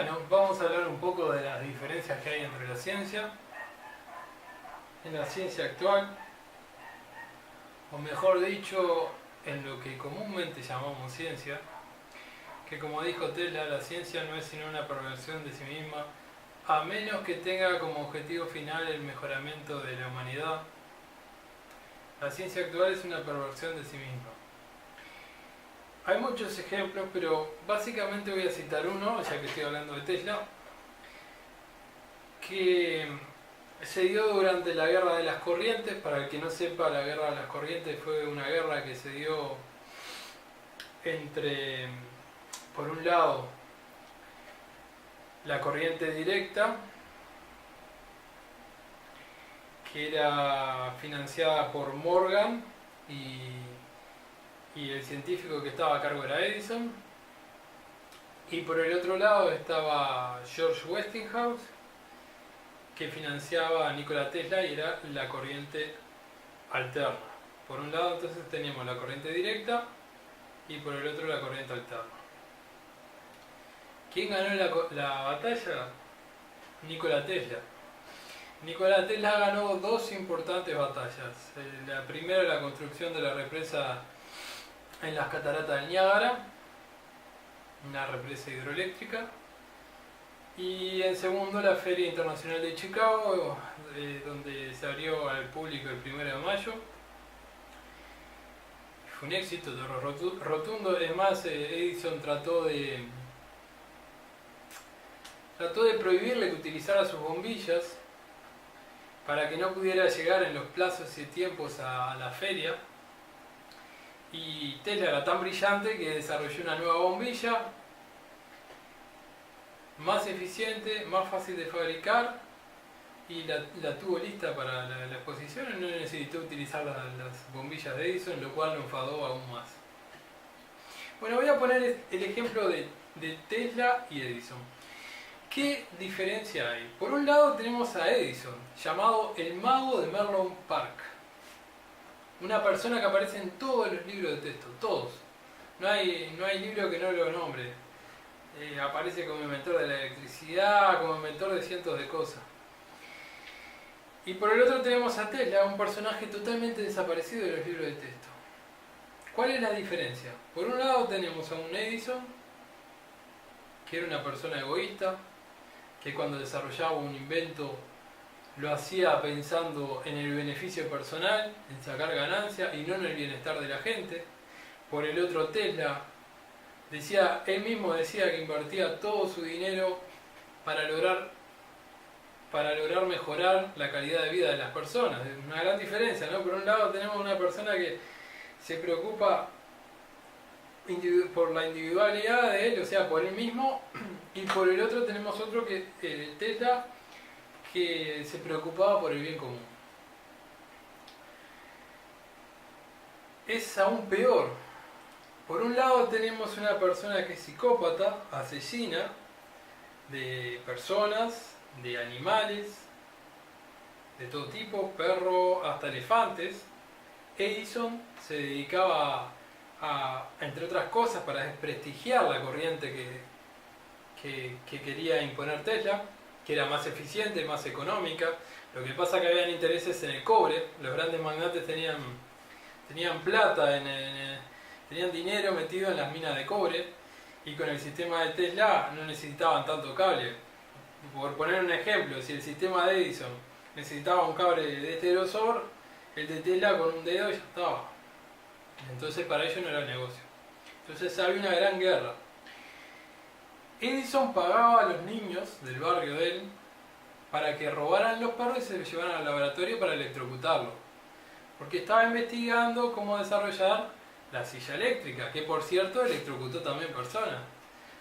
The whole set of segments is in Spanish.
Bueno, vamos a hablar un poco de las diferencias que hay entre la ciencia, en la ciencia actual, o mejor dicho, en lo que comúnmente llamamos ciencia, que como dijo Tesla, la ciencia no es sino una perversión de sí misma, a menos que tenga como objetivo final el mejoramiento de la humanidad. La ciencia actual es una perversión de sí misma. Hay muchos ejemplos, pero básicamente voy a citar uno, ya que estoy hablando de Tesla, que se dio durante la Guerra de las Corrientes. Para el que no sepa, la Guerra de las Corrientes fue una guerra que se dio entre, por un lado, la corriente directa, que era financiada por Morgan y el científico que estaba a cargo era Edison, y por el otro lado estaba George Westinghouse, que financiaba a Nikola Tesla, y era la corriente alterna. Por un lado entonces teníamos la corriente directa y por el otro la corriente alterna. ¿Quién ganó la batalla? Nikola Tesla. Nikola Tesla ganó dos importantes batallas. La primera, la construcción de la represa en las cataratas del Niágara, una represa hidroeléctrica, y en segundo, la Feria Internacional de Chicago, donde se abrió al público el 1 de mayo. Fue un éxito rotundo. Además, Edison trató de prohibirle que utilizara sus bombillas para que no pudiera llegar en los plazos y tiempos a la feria. Y Tesla era tan brillante que desarrolló una nueva bombilla más eficiente, más fácil de fabricar, y la tuvo lista para la exposición, y no necesitó utilizar las bombillas de Edison, lo cual lo enfadó aún más. Bueno, voy a poner el ejemplo de Tesla y Edison. ¿Qué diferencia hay? Por un lado tenemos a Edison, llamado el mago de Menlo Park. Una persona que aparece en todos los libros de texto, todos. No hay libro que no lo nombre. Aparece como inventor de la electricidad, como inventor de cientos de cosas. Y por el otro tenemos a Tesla, un personaje totalmente desaparecido de los libros de texto. ¿Cuál es la diferencia? Por un lado tenemos a un Edison, que era una persona egoísta, que cuando desarrollaba un invento lo hacía pensando en el beneficio personal, en sacar ganancia y no en el bienestar de la gente. Por el otro, Tesla él mismo decía que invertía todo su dinero para lograr mejorar la calidad de vida de las personas. Es una gran diferencia, ¿no? Por un lado tenemos una persona que se preocupa por la individualidad de él, o sea, por él mismo, y por el otro tenemos otro, que Tesla, que se preocupaba por el bien común. Es aún peor. Por un lado tenemos una persona que es psicópata, asesina de personas, de animales, de todo tipo, perro hasta elefantes. Edison se dedicaba entre otras cosas, para desprestigiar la corriente que quería imponer Tesla, que era más eficiente, más económica. Lo que pasa es que habían intereses en el cobre. Los grandes magnates tenían plata, tenían dinero metido en las minas de cobre, y con el sistema de Tesla no necesitaban tanto cable. Por poner un ejemplo, si el sistema de Edison necesitaba un cable de este grosor, el de Tesla con un dedo ya estaba. Entonces para ellos no era negocio. Entonces había una gran guerra. Edison pagaba a los niños del barrio de él para que robaran los perros y se los llevaran al laboratorio para electrocutarlo, porque estaba investigando cómo desarrollar la silla eléctrica, que por cierto electrocutó también personas.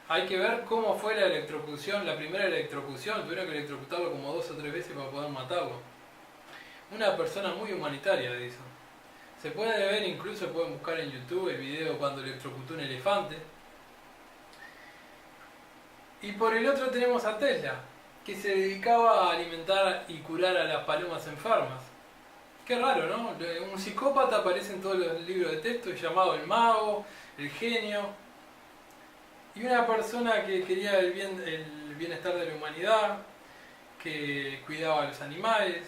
Hay que ver cómo fue la electrocución, la primera electrocución. Tuvieron que electrocutarlo como 2 o 3 veces para poder matarlo. Una persona muy humanitaria, Edison. Se puede ver, incluso pueden buscar en YouTube el video cuando electrocutó un elefante. Y por el otro tenemos a Tesla, que se dedicaba a alimentar y curar a las palomas enfermas. Qué raro, ¿no? Un psicópata aparece en todos los libros de texto, llamado el mago, el genio. Y una persona que quería el bienestar de la humanidad, que cuidaba a los animales,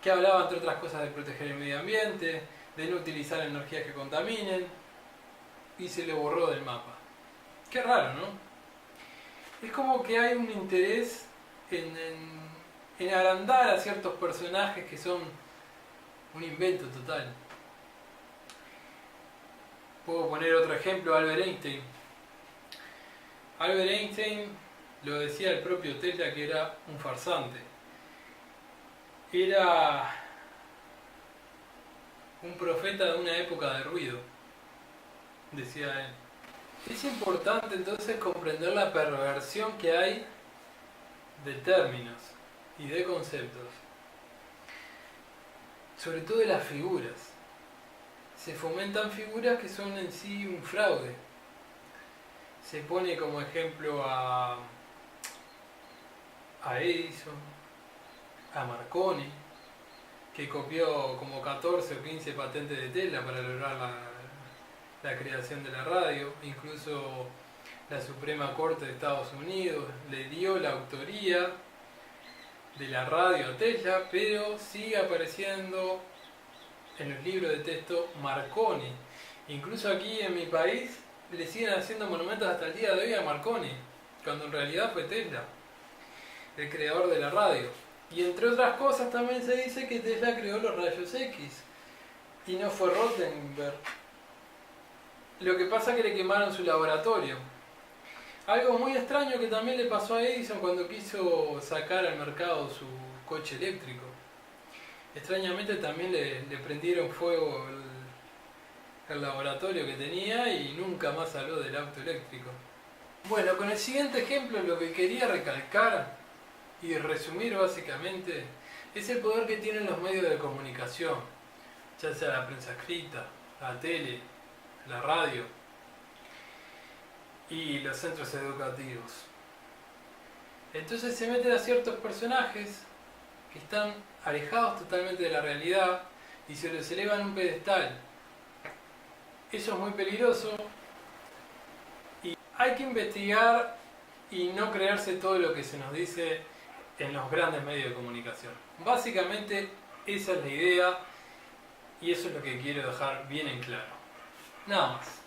que hablaba entre otras cosas de proteger el medio ambiente, de no utilizar energías que contaminen, y se le borró del mapa. Qué raro, ¿no? Es como que hay un interés en agrandar a ciertos personajes que son un invento total. Puedo poner otro ejemplo, Albert Einstein. Albert Einstein lo decía el propio Tesla que era un farsante. Era un profeta de una época de ruido, decía él. Es importante entonces comprender la perversión que hay de términos y de conceptos, sobre todo de las figuras. Se fomentan figuras que son en sí un fraude. Se pone como ejemplo a Edison, a Marconi, que copió como 14 o 15 patentes de Tesla para lograr la creación de la radio. Incluso la Suprema Corte de Estados Unidos le dio la autoría de la radio a Tesla, pero sigue apareciendo en los libros de texto Marconi. Incluso aquí en mi país le siguen haciendo monumentos hasta el día de hoy a Marconi, cuando en realidad fue Tesla el creador de la radio. Y entre otras cosas también se dice que Tesla creó los rayos X y no fue Rothenberg. Lo que pasa es que le quemaron su laboratorio. Algo muy extraño que también le pasó a Edison cuando quiso sacar al mercado su coche eléctrico. Extrañamente también le prendieron fuego el laboratorio que tenía y nunca más habló del auto eléctrico. Bueno, con el siguiente ejemplo lo que quería recalcar y resumir básicamente es el poder que tienen los medios de comunicación, ya sea la prensa escrita, la tele, la radio y los centros educativos. Entonces se meten a ciertos personajes que están alejados totalmente de la realidad y se los elevan a un pedestal. Eso es muy peligroso y hay que investigar y no creerse todo lo que se nos dice en los grandes medios de comunicación. Básicamente esa es la idea y eso es lo que quiero dejar bien en claro. Nada más.